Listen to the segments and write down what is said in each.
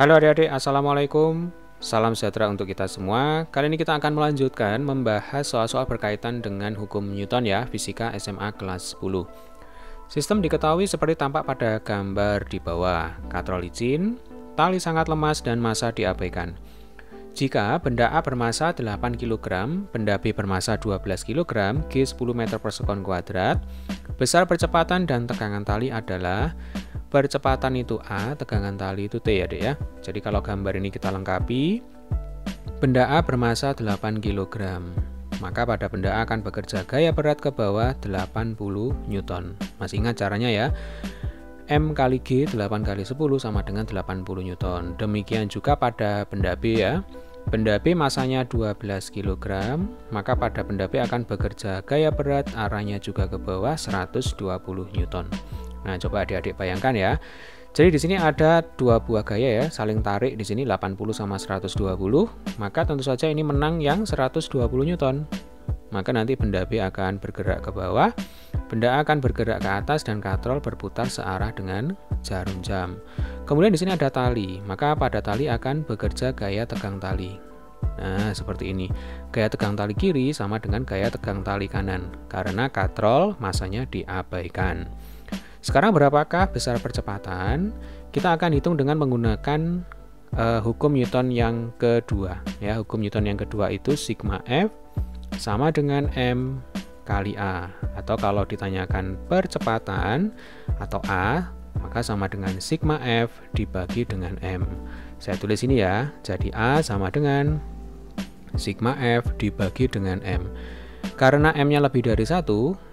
Halo adik-adik, Assalamualaikum. Salam sejahtera untuk kita semua. Kali ini kita akan melanjutkan membahas soal-soal berkaitan dengan hukum Newton ya, fisika SMA kelas 10. Sistem diketahui seperti tampak pada gambar di bawah. Katrol licin, tali sangat lemas dan massa diabaikan. Jika benda A bermassa 8 kg, benda B bermassa 12 kg, G 10 meter per sekon kuadrat, besar percepatan dan tegangan tali adalah percepatan itu A, tegangan tali itu T ya dek ya. Jadi kalau gambar ini kita lengkapi, benda A bermassa 8 kg, maka pada benda A akan bekerja gaya berat ke bawah 80 Newton. Masih ingat caranya ya? M kali G 8 kali 10 sama dengan 80 Newton. Demikian juga pada benda B ya. Benda B masanya 12 kg, maka pada benda B akan bekerja gaya berat arahnya juga ke bawah 120 Newton. Nah, coba adik-adik bayangkan ya. Jadi di sini ada dua buah gaya ya, saling tarik di sini 80 sama 120, maka tentu saja ini menang yang 120 Newton. Maka nanti benda B akan bergerak ke bawah, benda A akan bergerak ke atas dan katrol berputar searah dengan jarum jam. Kemudian di sini ada tali, maka pada tali akan bekerja gaya tegang tali. Nah, seperti ini. Gaya tegang tali kiri sama dengan gaya tegang tali kanan, karena katrol masanya diabaikan. Sekarang berapakah besar percepatan? Kita akan hitung dengan menggunakan hukum Newton yang kedua. Ya, hukum Newton yang kedua itu sigma F sama dengan M kali A. Atau kalau ditanyakan percepatan atau A, maka sama dengan sigma F dibagi dengan M. Saya tulis ini ya. Jadi A sama dengan sigma F dibagi dengan M. Karena M-nya lebih dari 1,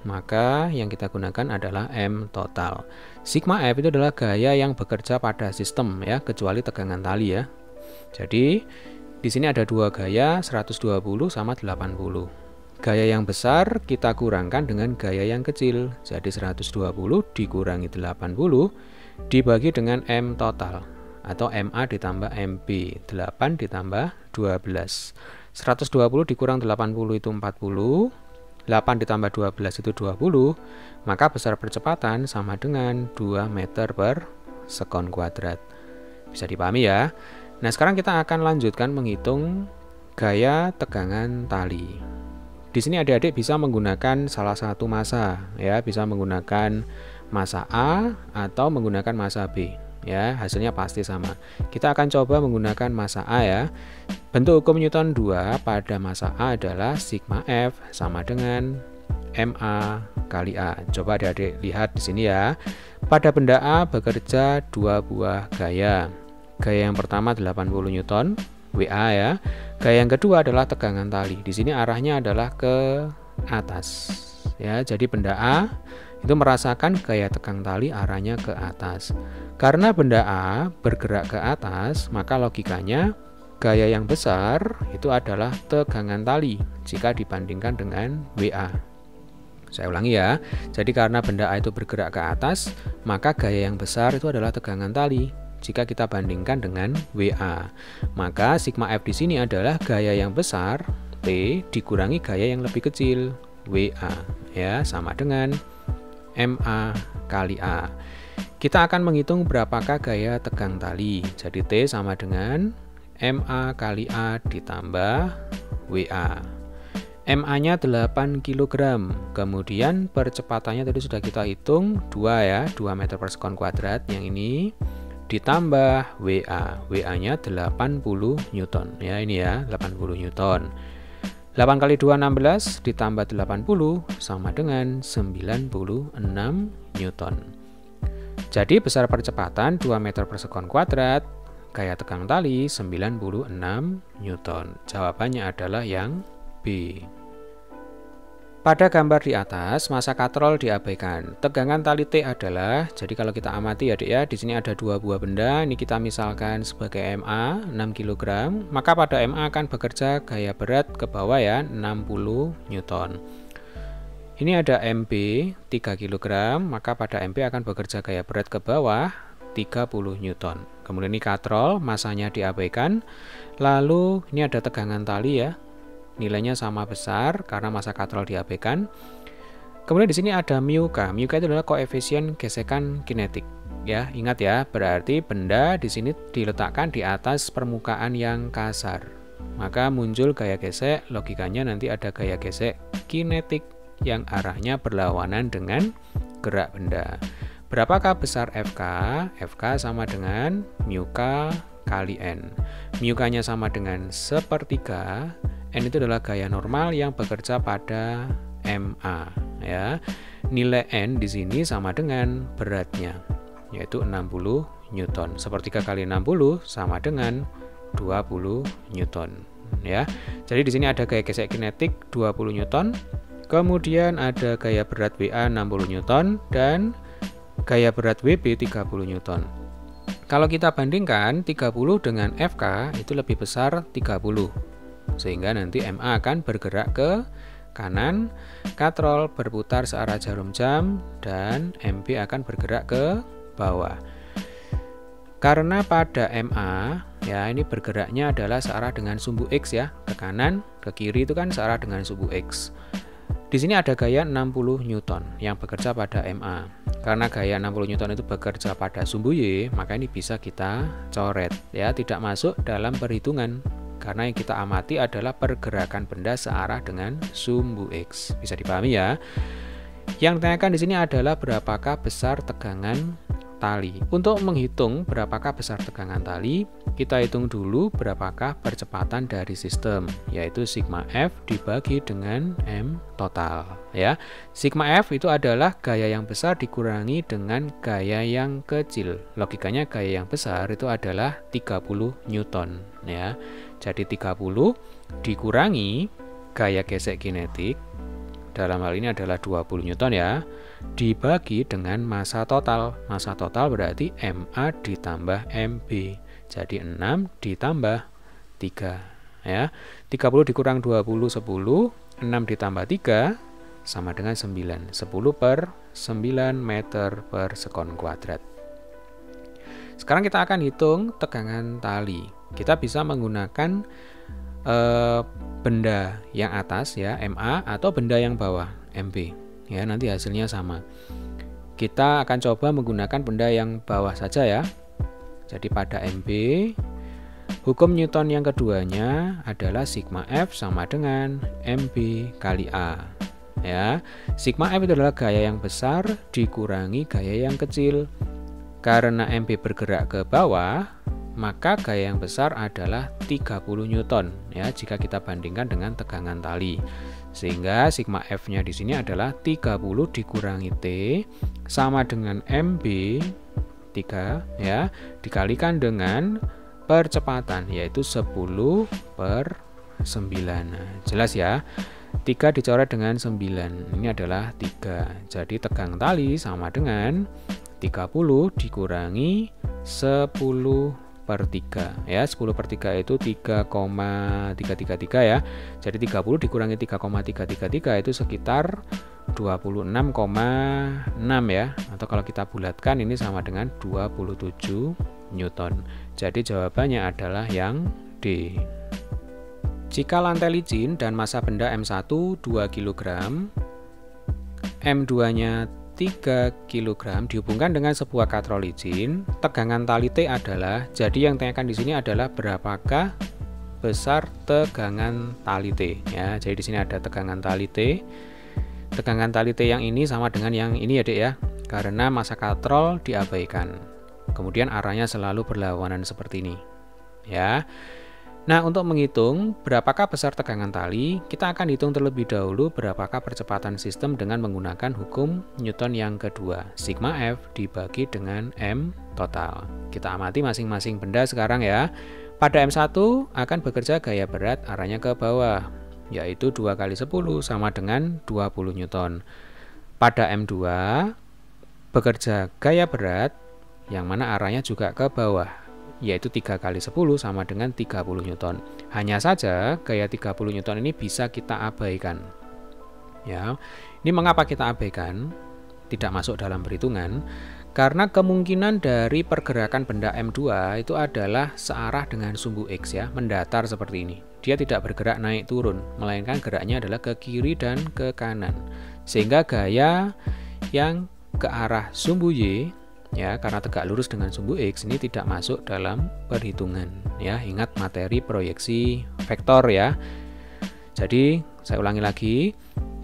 maka yang kita gunakan adalah M total. Sigma F itu adalah gaya yang bekerja pada sistem ya, kecuali tegangan tali ya. Jadi di sini ada dua gaya, 120 sama 80. Gaya yang besar kita kurangkan dengan gaya yang kecil. Jadi 120 dikurangi 80 dibagi dengan M total atau MA ditambah MB. 8 ditambah 12. 120 dikurang 80 itu 40, 8 ditambah 12 itu 20, maka besar percepatan sama dengan 2 meter per sekon kuadrat. Bisa dipahami ya? Nah, sekarang kita akan lanjutkan menghitung gaya tegangan tali. Di sini adik-adik bisa menggunakan salah satu massa, ya, bisa menggunakan massa A atau menggunakan massa B. Ya, hasilnya pasti sama. Kita akan coba menggunakan massa A ya. Bentuk hukum Newton 2 pada massa A adalah sigma F sama dengan MA kali A. Coba adik-adik lihat di sini ya. Pada benda A bekerja dua buah gaya. Gaya yang pertama 80 Newton, WA ya. Gaya yang kedua adalah tegangan tali. Di sini arahnya adalah ke atas. Ya, jadi benda A itu merasakan gaya tegang tali arahnya ke atas. Karena benda A bergerak ke atas, maka logikanya gaya yang besar itu adalah tegangan tali jika dibandingkan dengan WA. Saya ulangi ya. Jadi karena benda A itu bergerak ke atas, maka gaya yang besar itu adalah tegangan tali jika kita bandingkan dengan WA. Maka sigma F di sini adalah gaya yang besar T dikurangi gaya yang lebih kecil WA ya, sama dengan MA kali A. Kita akan menghitung berapakah gaya tegang tali. Jadi T sama dengan MA kali A ditambah WA. MA-nya 8 kg. Kemudian percepatannya tadi sudah kita hitung 2 ya, 2 meter per sekon kuadrat yang ini ditambah WA. WA-nya 80 Newton. Ya, ini ya, 80 Newton. 8 kali 2 16 ditambah 80 sama dengan 96 Newton. Jadi besar percepatan 2 meter per sekon kuadrat, gaya tegang tali 96 Newton. Jawabannya adalah yang B. Pada gambar di atas, massa katrol diabaikan. Tegangan tali T adalah, jadi kalau kita amati ya Dek ya, di sini ada dua buah benda, ini kita misalkan sebagai MA 6 kg, maka pada MA akan bekerja gaya berat ke bawah ya 60 Newton. Ini ada MB 3 kg, maka pada MB akan bekerja gaya berat ke bawah 30 Newton. Kemudian ini katrol, masanya diabaikan. Lalu ini ada tegangan tali ya. Nilainya sama besar karena massa katrol diabaikan. Kemudian di sini ada mu K. Mu K itu adalah koefisien gesekan kinetik. ya. Ingat ya, berarti benda di sini diletakkan di atas permukaan yang kasar. Maka muncul gaya gesek, logikanya nanti ada gaya gesek kinetik yang arahnya berlawanan dengan gerak benda. Berapakah besar Fk? Fk sama dengan mu K kali N. Mu K-nya sama dengan 1/3. N itu adalah gaya normal yang bekerja pada MA, ya. Nilai N di sini sama dengan beratnya, yaitu 60 Newton. 1/3 kali 60 sama dengan 20 Newton, ya. Jadi di sini ada gaya gesek kinetik 20 Newton, kemudian ada gaya berat WA 60 Newton dan gaya berat WB 30 Newton. Kalau kita bandingkan 30 dengan Fk itu lebih besar 30. Sehingga nanti MA akan bergerak ke kanan, katrol berputar searah jarum jam dan MB akan bergerak ke bawah. Karena pada MA, ya ini bergeraknya adalah searah dengan sumbu X ya, ke kanan, ke kiri itu kan searah dengan sumbu X. Di sini ada gaya 60 Newton yang bekerja pada MA. Karena gaya 60 Newton itu bekerja pada sumbu Y, maka ini bisa kita coret ya, tidak masuk dalam perhitungan. Karena yang kita amati adalah pergerakan benda searah dengan sumbu X. Bisa dipahami ya? Yang ditanyakan di sini adalah berapakah besar tegangan tali. Untuk menghitung berapakah besar tegangan tali, kita hitung dulu berapakah percepatan dari sistem, yaitu sigma F dibagi dengan M total, ya. Sigma F itu adalah gaya yang besar dikurangi dengan gaya yang kecil. Logikanya gaya yang besar itu adalah 30 Newton, ya. Jadi 30 dikurangi gaya gesek kinetik, dalam hal ini adalah 20 Newton ya, dibagi dengan massa total. Massa total berarti MA ditambah MB. Jadi 6 ditambah 3 ya. 30 dikurang 20 10, 6 ditambah 3 sama dengan 9. 10/9 meter per sekon kuadrat. Sekarang kita akan hitung tegangan tali. Kita bisa menggunakan benda yang atas ya MA atau benda yang bawah MB ya, nanti hasilnya sama. Kita akan coba menggunakan benda yang bawah saja ya. Jadi pada MB hukum Newton yang keduanya adalah sigma F sama dengan MB kali A ya. Sigma F itu adalah gaya yang besar dikurangi gaya yang kecil. Karena MB bergerak ke bawah, maka gaya yang besar adalah 30 Newton ya jika kita bandingkan dengan tegangan tali. Sehingga sigma F-nya di sini adalah 30 dikurangi T sama dengan MB 3 ya dikalikan dengan percepatan yaitu 10/9. Nah, jelas ya. 3 dicoret dengan 9. Ini adalah 3. Jadi tegang tali sama dengan 30 dikurangi 10/3 ya. 10/3 itu 3,333 ya. Jadi 30 dikurangi 3,333 itu sekitar 26,6 ya. Atau kalau kita bulatkan ini sama dengan 27 Newton. Jadi jawabannya adalah yang D. Jika lantai licin dan massa benda M1 2 kg, M2-nya 3 kg dihubungkan dengan sebuah katrol licin, tegangan tali T adalah, jadi yang ditanyakan di sini adalah berapakah besar tegangan tali T ya. Jadi di sini ada tegangan tali T. Tegangan tali T yang ini sama dengan yang ini ya Dek ya. Karena massa katrol diabaikan. Kemudian arahnya selalu berlawanan seperti ini. Ya. Nah, untuk menghitung berapakah besar tegangan tali, kita akan hitung terlebih dahulu berapakah percepatan sistem dengan menggunakan hukum Newton yang kedua. Sigma F dibagi dengan M total. Kita amati masing-masing benda sekarang ya. Pada M1 akan bekerja gaya berat arahnya ke bawah, yaitu 2 kali 10 sama dengan 20 Newton. Pada M2 bekerja gaya berat yang mana arahnya juga ke bawah, yaitu 3 kali 10 sama dengan 30 Newton. Hanya saja gaya 30 Newton ini bisa kita abaikan. Ya. Ini mengapa kita abaikan? Tidak masuk dalam perhitungan. Karena kemungkinan dari pergerakan benda M2 itu adalah searah dengan sumbu X ya, mendatar seperti ini. Dia tidak bergerak naik turun, melainkan geraknya adalah ke kiri dan ke kanan. Sehingga gaya yang ke arah sumbu Y ya, karena tegak lurus dengan sumbu X ini tidak masuk dalam perhitungan ya. Ingat materi proyeksi vektor ya. Jadi saya ulangi lagi,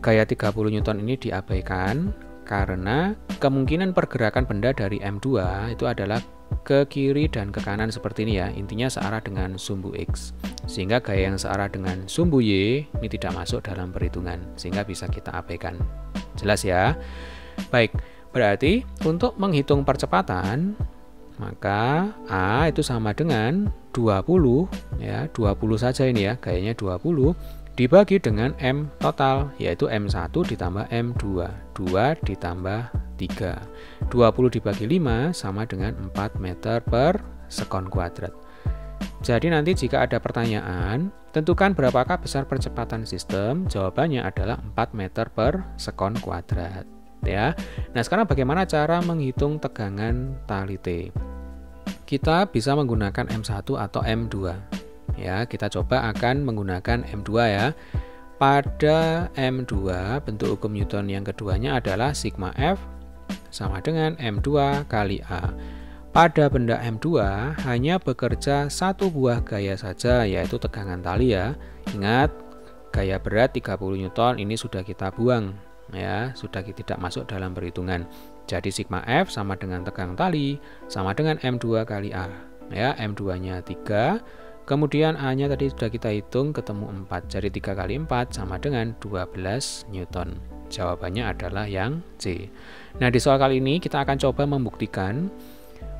gaya 30 Newton ini diabaikan karena kemungkinan pergerakan benda dari M2 itu adalah ke kiri dan ke kanan seperti ini ya, intinya searah dengan sumbu X, sehingga gaya yang searah dengan sumbu Y ini tidak masuk dalam perhitungan, sehingga bisa kita abaikan. Jelas ya? Baik, berarti untuk menghitung percepatan maka A itu sama dengan 20 ya, 20 saja ini ya, gayanya 20 dibagi dengan M total, yaitu M1 ditambah M2, 2 ditambah 3. 20 dibagi 5 sama dengan 4 meter per sekon kuadrat. Jadi nanti jika ada pertanyaan, tentukan berapakah besar percepatan sistem, jawabannya adalah 4 meter per sekon kuadrat. Ya. Nah, sekarang bagaimana cara menghitung tegangan tali T? Kita bisa menggunakan M1 atau M2. Ya, kita coba akan menggunakan M2 ya. Pada M2, bentuk hukum Newton yang keduanya adalah sigma F sama dengan M2 kali A. Pada benda M2 hanya bekerja satu buah gaya saja, yaitu tegangan tali ya. Ingat, gaya berat 30 Newton ini sudah kita buang ya, sudah tidak masuk dalam perhitungan. Jadi sigma F sama dengan tegangan tali sama dengan M2 kali A. Ya, M2-nya 3. Kemudian A-nya tadi sudah kita hitung ketemu 4, jadi 3 kali 4 sama dengan 12 Newton. Jawabannya adalah yang C. Nah, di soal kali ini kita akan coba membuktikan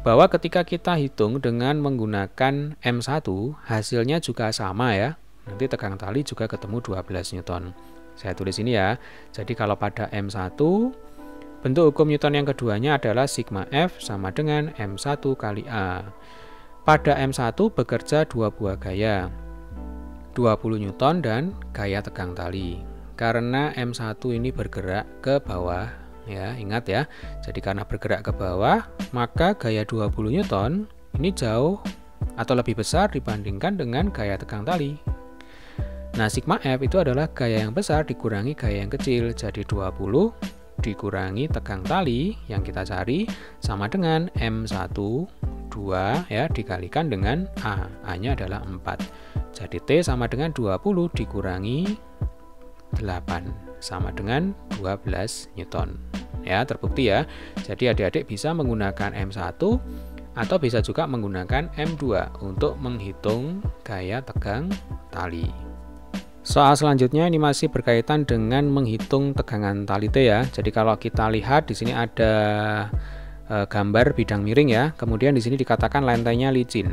bahwa ketika kita hitung dengan menggunakan M1, hasilnya juga sama ya. Nanti tegangan tali juga ketemu 12 Newton. Saya tulis ini ya. Jadi kalau pada M1, bentuk hukum Newton yang keduanya adalah sigma F sama dengan M1 kali A. Pada M1 bekerja dua buah gaya, 20 Newton dan gaya tegang tali. Karena M1 ini bergerak ke bawah, ya ingat ya. Jadi karena bergerak ke bawah, maka gaya 20 Newton ini jauh atau lebih besar dibandingkan dengan gaya tegang tali. Nah, sigma F itu adalah gaya yang besar dikurangi gaya yang kecil. Jadi 20 dikurangi tegang tali yang kita cari sama dengan M1 2 ya dikalikan dengan A. A-nya adalah 4. Jadi T sama dengan 20 dikurangi 8 sama dengan 12 Newton. Ya, terbukti ya. Jadi adik-adik bisa menggunakan M1 atau bisa juga menggunakan M2 untuk menghitung gaya tegang tali. Soal selanjutnya ini masih berkaitan dengan menghitung tegangan tali T ya. Jadi kalau kita lihat di sini ada gambar bidang miring ya. Kemudian di sini dikatakan lantainya licin.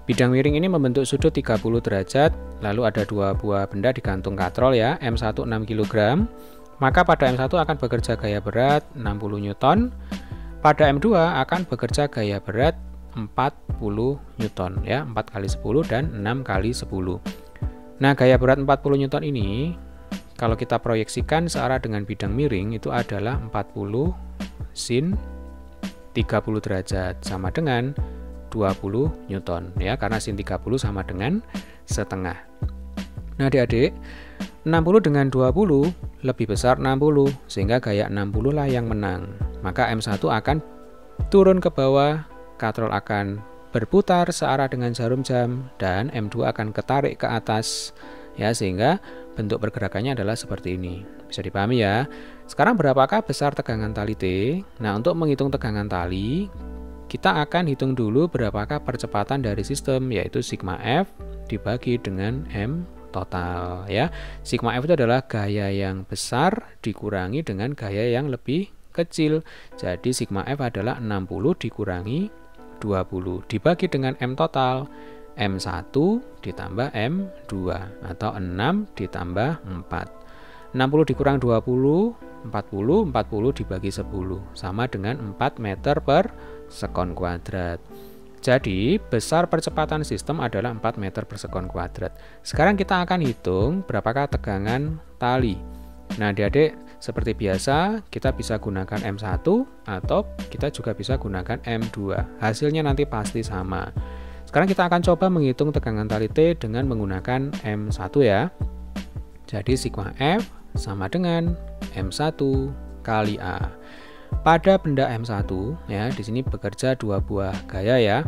Bidang miring ini membentuk sudut 30 derajat, lalu ada dua buah benda digantung katrol ya, M1 6 kg. Maka pada M1 akan bekerja gaya berat 60 Newton. Pada M2 akan bekerja gaya berat 40 Newton ya, 4 kali 10 dan 6 kali 10. Nah, gaya berat 40 Newton ini kalau kita proyeksikan searah dengan bidang miring itu adalah 40 sin 30 derajat sama dengan 20 Newton ya, karena sin 30 sama dengan setengah. Nah, adik-adik, 60 dengan 20 lebih besar 60, sehingga gaya 60 lah yang menang. Maka M1 akan turun ke bawah, katrol akan berputar searah dengan jarum jam, dan M2 akan ketarik ke atas ya, sehingga bentuk pergerakannya adalah seperti ini. Bisa dipahami ya. Sekarang berapakah besar tegangan tali T? Nah, untuk menghitung tegangan tali, kita akan hitung dulu berapakah percepatan dari sistem, yaitu sigma F dibagi dengan M total ya. Sigma F itu adalah gaya yang besar dikurangi dengan gaya yang lebih kecil. Jadi sigma F adalah 60 dikurangi 20 dibagi dengan M total, M1 ditambah M2 atau 6 ditambah 4. 60 dikurang 20, 40 dibagi 10 sama dengan 4 meter per sekon kuadrat. Jadi besar percepatan sistem adalah 4 meter per sekon kuadrat. Sekarang kita akan hitung berapakah tegangan tali. Nah, adik-adik, seperti biasa kita bisa gunakan M1 atau kita juga bisa gunakan M2. Hasilnya nanti pasti sama. Sekarang kita akan coba menghitung tegangan tali T dengan menggunakan M1 ya. Jadi sigma F sama dengan M1 kali A. Pada benda M1 ya, di sini bekerja dua buah gaya ya,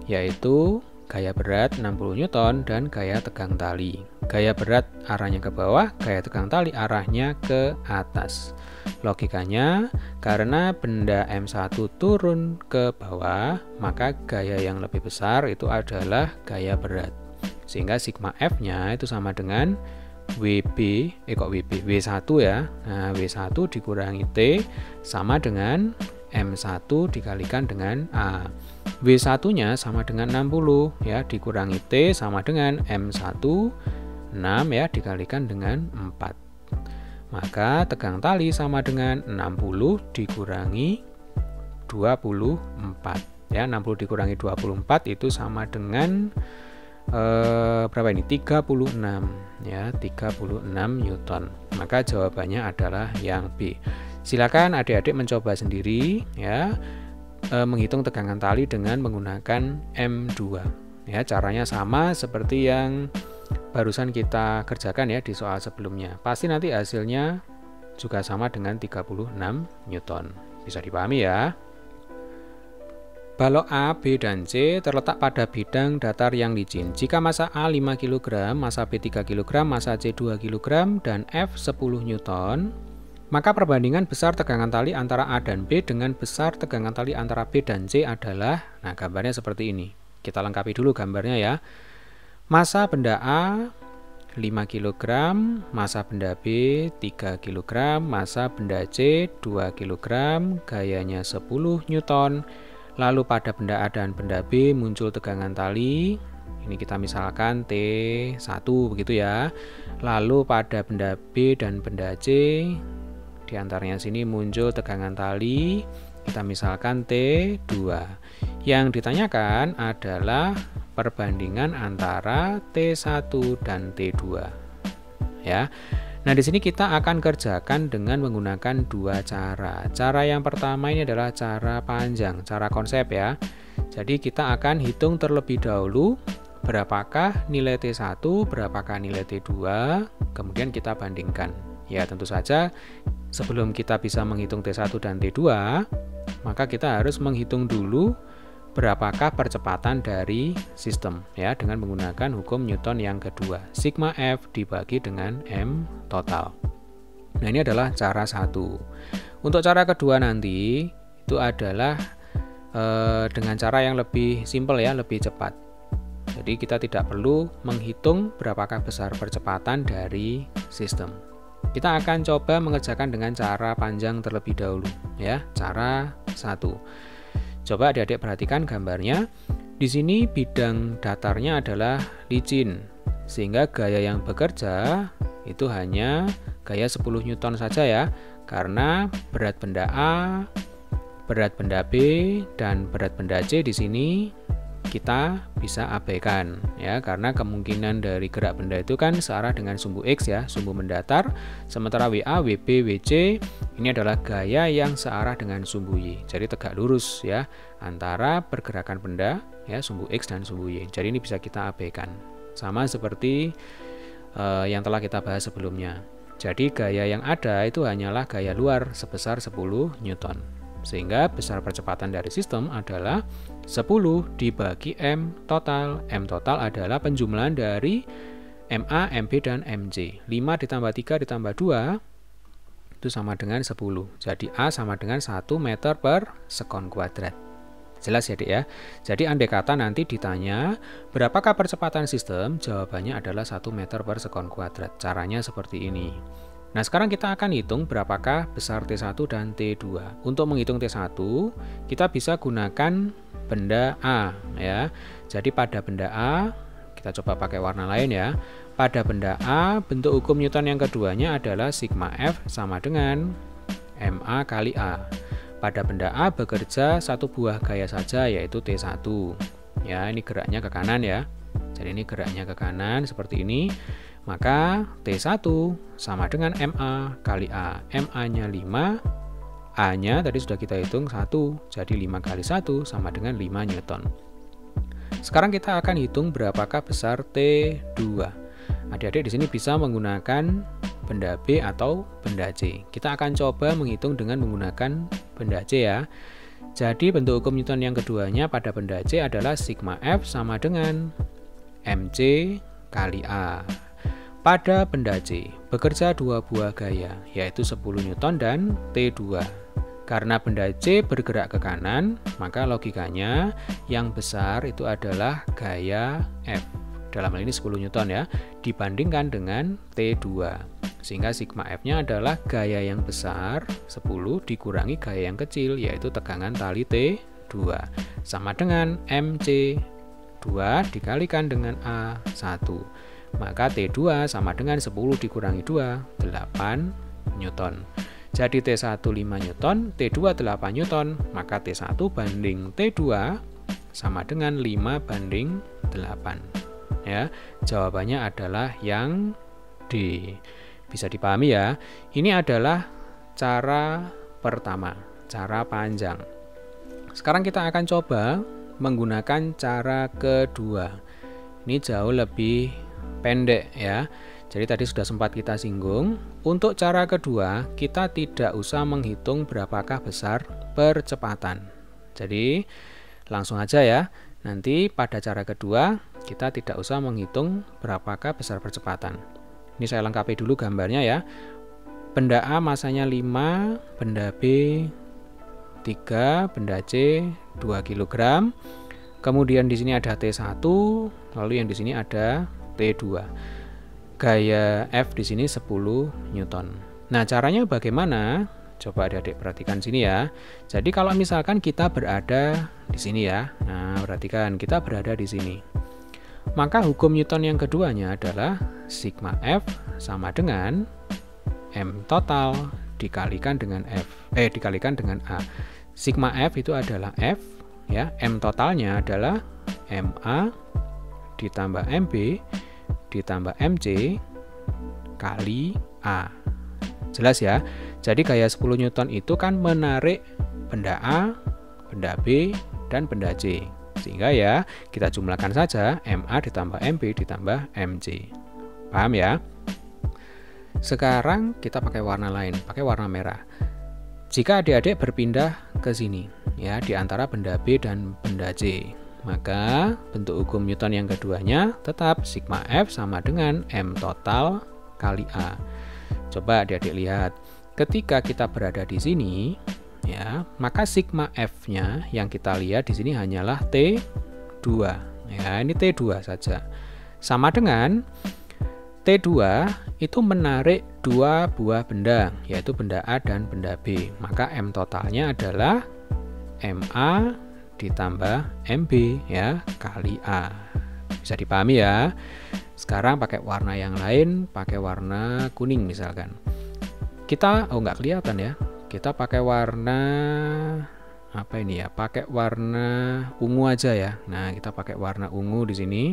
yaitu gaya berat 60 Newton dan gaya tegang tali. Gaya berat arahnya ke bawah, gaya tegang tali arahnya ke atas. Logikanya, karena benda M1 turun ke bawah, maka gaya yang lebih besar itu adalah gaya berat. Sehingga sigma F-nya itu sama dengan W1 ya. Nah, W1 dikurangi T sama dengan M1 dikalikan dengan A. W1-nya sama dengan 60 ya, dikurangi T sama dengan M1 6 ya, dikalikan dengan 4. Maka tegang tali sama dengan 60 dikurangi 24 ya. 60 dikurangi 24 itu sama dengan berapa ini? 36 ya, 36 Newton. Maka jawabannya adalah yang B. Silakan adik-adik mencoba sendiri ya, menghitung tegangan tali dengan menggunakan M2 ya. Caranya sama seperti yang barusan kita kerjakan ya di soal sebelumnya. Pasti nanti hasilnya juga sama dengan 36 Newton. Bisa dipahami ya. Balok A, B, dan C terletak pada bidang datar yang licin. Jika massa A 5 kg, massa B 3 kg, massa C 2 kg, dan F 10 Newton, maka perbandingan besar tegangan tali antara A dan B dengan besar tegangan tali antara B dan C adalah, nah gambarnya seperti ini. Kita lengkapi dulu gambarnya ya. Massa benda A 5 kg, massa benda B 3 kg, massa benda C 2 kg, gayanya 10 Newton. Lalu pada benda A dan benda B muncul tegangan tali, ini kita misalkan T1 begitu ya. Lalu pada benda B dan benda C, diantaranya sini muncul tegangan tali, kita misalkan T2. Yang ditanyakan adalah perbandingan antara T1 dan T2 ya. Nah, di sini kita akan kerjakan dengan menggunakan dua cara. Cara yang pertama ini adalah cara panjang, cara konsep ya. Jadi kita akan hitung terlebih dahulu berapakah nilai T1, berapakah nilai T2, kemudian kita bandingkan. Ya, tentu saja sebelum kita bisa menghitung T1 dan T2, maka kita harus menghitung dulu berapakah percepatan dari sistem ya, dengan menggunakan hukum Newton yang kedua, sigma F dibagi dengan M total. Nah, ini adalah cara satu. Untuk cara kedua nanti itu adalah dengan cara yang lebih simpel ya, lebih cepat. Jadi kita tidak perlu menghitung berapakah besar percepatan dari sistem. Kita akan coba mengerjakan dengan cara panjang terlebih dahulu ya, cara satu. Coba adik-adik perhatikan gambarnya. Di sini bidang datarnya adalah licin, sehingga gaya yang bekerja itu hanya gaya 10 Newton saja ya, karena berat benda A, berat benda B, dan berat benda C di sini kita bisa abaikan ya, karena kemungkinan dari gerak benda itu kan searah dengan sumbu X ya, sumbu mendatar, sementara WA, WB, WC ini adalah gaya yang searah dengan sumbu Y. Jadi tegak lurus ya antara pergerakan benda ya, sumbu X dan sumbu Y. Jadi ini bisa kita abaikan. Sama seperti yang telah kita bahas sebelumnya. Jadi gaya yang ada itu hanyalah gaya luar sebesar 10 Newton. Sehingga besar percepatan dari sistem adalah 10 dibagi M total. M total adalah penjumlahan dari MA, MB, dan MC. 5 ditambah 3 ditambah 2 itu sama dengan 10. Jadi A sama dengan 1 meter per sekon kuadrat. Jelas ya, Dik ya? Jadi andai kata nanti ditanya berapakah percepatan sistem, jawabannya adalah 1 meter per sekon kuadrat. Caranya seperti ini. Nah, sekarang kita akan hitung berapakah besar T1 dan T2. Untuk menghitung T1, kita bisa gunakan benda A ya. Jadi pada benda A, kita coba pakai warna lain ya. Pada benda A, bentuk hukum Newton yang keduanya adalah sigma F sama dengan MA kali A. Pada benda A bekerja satu buah gaya saja, yaitu T1. Ya, ini geraknya ke kanan ya. Jadi ini geraknya ke kanan seperti ini. Maka T1 sama dengan MA kali A. MA-nya 5, A-nya tadi sudah kita hitung 1. Jadi 5 kali 1 sama dengan 5 Newton. Sekarang kita akan hitung berapakah besar T2. Adik-adik di sini bisa menggunakan benda B atau benda C. Kita akan coba menghitung dengan menggunakan benda C ya. Jadi bentuk hukum Newton yang keduanya pada benda C adalah sigma F sama dengan mc kali A. Pada benda C bekerja dua buah gaya, yaitu 10 Newton dan T2. Karena benda C bergerak ke kanan, maka logikanya yang besar itu adalah gaya F. Dalam hal ini 10 Newton ya, dibandingkan dengan T2. Sehingga sigma F-nya adalah gaya yang besar 10 dikurangi gaya yang kecil, yaitu tegangan tali T2. Sama dengan MC2 dikalikan dengan A1. Maka T2 sama dengan 10 dikurangi 2, 8 Newton. Jadi T1 5 Newton, T2 8 Newton, maka T1 banding T2 sama dengan 5 banding 8. Ya, jawabannya adalah yang D. Bisa dipahami ya. Ini adalah cara pertama, cara panjang. Sekarang kita akan coba menggunakan cara kedua. Ini jauh lebih pendek ya. Jadi tadi sudah sempat kita singgung. Untuk cara kedua, kita tidak usah menghitung berapakah besar percepatan. Jadi langsung aja ya. Nanti pada cara kedua, kita tidak usah menghitung berapakah besar percepatan. Ini saya lengkapi dulu gambarnya ya. Benda A masanya 5, benda B 3, benda C 2 kg. Kemudian di sini ada T1, lalu yang di sini ada T2. Gaya F di sini 10 Newton. Nah, caranya bagaimana? Coba adik-adik perhatikan sini ya. Jadi kalau misalkan kita berada di sini ya. Nah, perhatikan kita berada di sini. Maka hukum Newton yang keduanya adalah sigma F sama dengan M total dikalikan dengan dikalikan dengan A. Sigma F itu adalah F ya, M totalnya adalah MA ditambah MB ditambah MC kali A. Jelas ya? Jadi gaya 10 Newton itu kan menarik benda A, benda B, dan benda C. Sehingga ya kita jumlahkan saja MA ditambah MB ditambah MC. Paham ya? Sekarang kita pakai warna lain, pakai warna merah. Jika adik-adik berpindah ke sini ya, di antara benda B dan benda C, maka bentuk hukum Newton yang keduanya tetap sigma F sama dengan M total kali A. Coba adik-adik lihat, ketika kita berada di sini ya, maka sigma F-nya yang kita lihat di sini hanyalah T2. Ya, ini T2 saja. Sama dengan T2 itu menarik dua buah benda, yaitu benda A dan benda B. Maka M totalnya adalah MA ditambah MB ya kali A. Bisa dipahami ya? Sekarang pakai warna yang lain, pakai warna kuning misalkan. Kita nggak kelihatan ya. Kita pakai warna apa ini ya? Pakai warna ungu aja ya. Nah, kita pakai warna ungu di sini.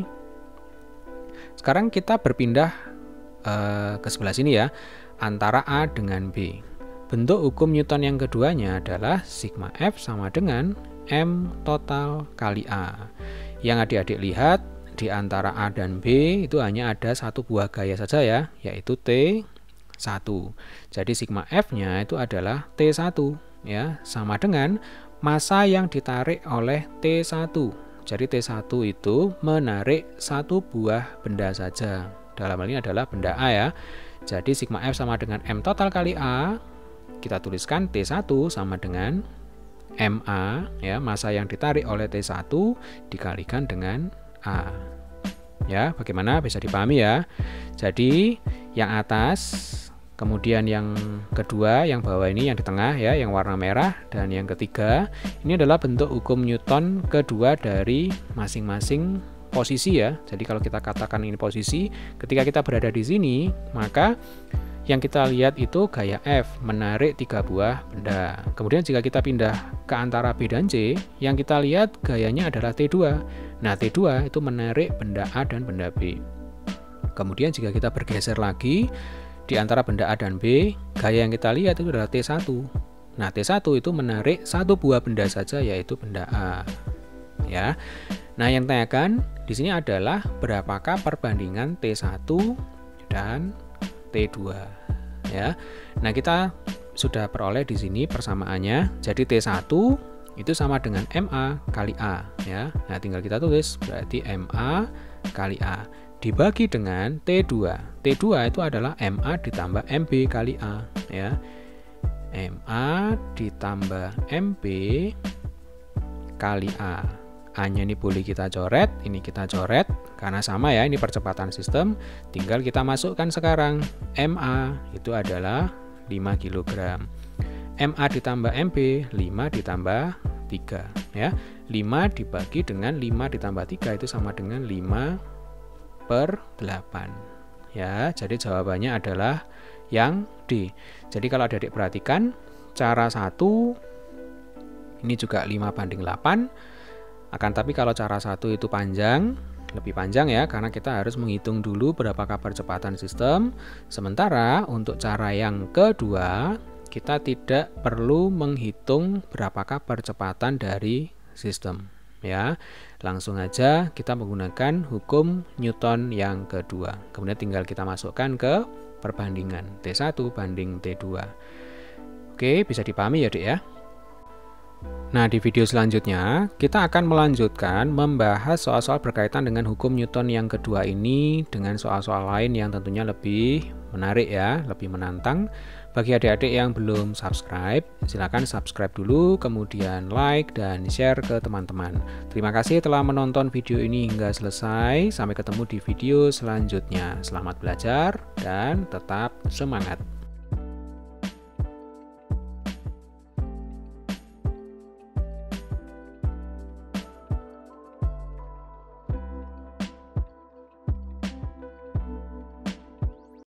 Sekarang kita berpindah ke sebelah sini ya, antara A dengan B. Bentuk hukum Newton yang keduanya adalah sigma F sama dengan M total kali A. Yang adik-adik lihat di antara A dan B itu hanya ada satu buah gaya saja ya, yaitu T1. Jadi sigma F-nya itu adalah T1 ya, sama dengan massa yang ditarik oleh T1. Jadi T1 itu menarik satu buah benda saja. Dalam hal ini adalah benda A ya. Jadi sigma F sama dengan M total kali A. Kita tuliskan T1 sama dengan MA ya, massa yang ditarik oleh T1 dikalikan dengan A. Ya, bagaimana? Bisa dipahami ya. Jadi yang atas, kemudian yang kedua, yang bawah ini, yang di tengah ya, yang warna merah, dan yang ketiga ini adalah bentuk hukum Newton kedua dari masing-masing posisi ya. Jadi kalau kita katakan ini posisi, ketika kita berada di sini, maka yang kita lihat itu gaya F menarik 3 buah benda. Kemudian jika kita pindah ke antara B dan C, yang kita lihat gayanya adalah T2. Nah, T2 itu menarik benda A dan benda B. Kemudian jika kita bergeser lagi di antara benda A dan B, gaya yang kita lihat itu adalah T1. Nah, T1 itu menarik satu buah benda saja, yaitu benda A. Ya. Nah, yang ditanyakan di sini adalah berapakah perbandingan T1 dan T2 ya. Nah, kita sudah peroleh di sini persamaannya. Jadi T1 itu sama dengan MA kali A ya. Nah, tinggal kita tulis berarti MA kali A dibagi dengan T2. T2 itu adalah MA ditambah MB kali A ya. MA ditambah MB kali A. A-nya ini boleh kita coret, ini kita coret karena sama ya, ini percepatan sistem. Tinggal kita masukkan sekarang. MA itu adalah 5 kg. MA ditambah MB 5 ditambah 3 ya. 5 dibagi dengan 5 ditambah 3 itu sama dengan 5/8 ya. Jadi jawabannya adalah yang D. Jadi kalau adik-adik perhatikan cara 1 ini juga 5/8. Akan tapi kalau cara 1 itu lebih panjang ya, karena kita harus menghitung dulu berapakah percepatan sistem. Sementara untuk cara yang kedua, kita tidak perlu menghitung berapakah percepatan dari sistem ya. Langsung aja kita menggunakan hukum Newton yang kedua. Kemudian tinggal kita masukkan ke perbandingan T1 banding T2. Oke, bisa dipahami ya, Dik ya? Nah, di video selanjutnya kita akan melanjutkan membahas soal-soal berkaitan dengan hukum Newton yang kedua ini dengan soal-soal lain yang tentunya lebih menarik ya, lebih menantang. Bagi adik-adik yang belum subscribe, silakan subscribe dulu, kemudian like dan share ke teman-teman. Terima kasih telah menonton video ini hingga selesai. Sampai ketemu di video selanjutnya. Selamat belajar dan tetap semangat.